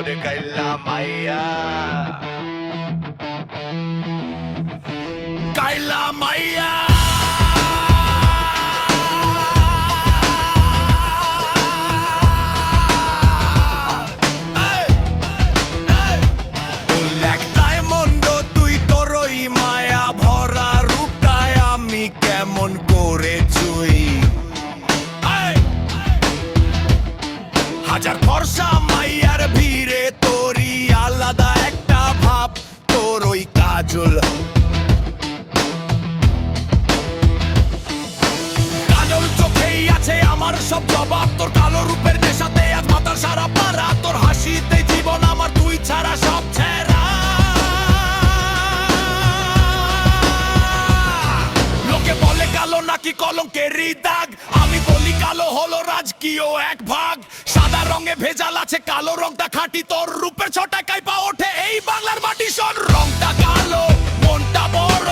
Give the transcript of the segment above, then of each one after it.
de Kaila Maya. Kaila Maya. কেমন করে চুই হাজার ফর্সা মাইয়ার ভিড়ে তোরই আলাদা একটা ভাব তোর ওই কাজল কাজল চোখেই আছে আমার সব জবাব তোর কালো রূপের নেশাতে আজ মাতার সারা পারা তোর হাসিতে জীবন আমার তুই ছাড়া সব ছেড়া নাকি কলঙ্কেরই দাগ আমি বলি কালো হলো রাজকীয় এক ভাগ সাদা রঙে ভেজাল আছে কালো রংটা খাঁটি তোর রূপের ছটাকায় পা ওঠে এই বাংলার মাটি শোন রংটা কালো মনটা বড়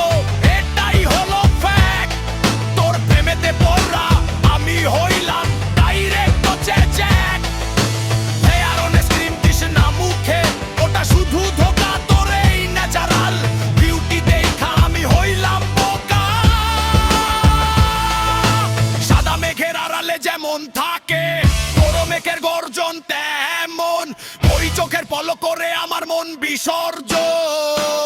এটাই হলো ফ্যাক্ট তোর প্রেমেতে পড়া আমি হইলাম direct check hair on screen this না মুখে ওটা শুধু ধোকা তোর এই ন্যাচারাল বিউটি দেখা আমি হইলাম যেমন থাকে বড় মেঘের গর্জন তেমন ওই চোখের পলক করে আমার মন বিসর্জন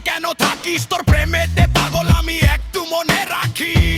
কেন থাকিস তোর প্রেমেতে পাগল আমি একটু মনে রাখি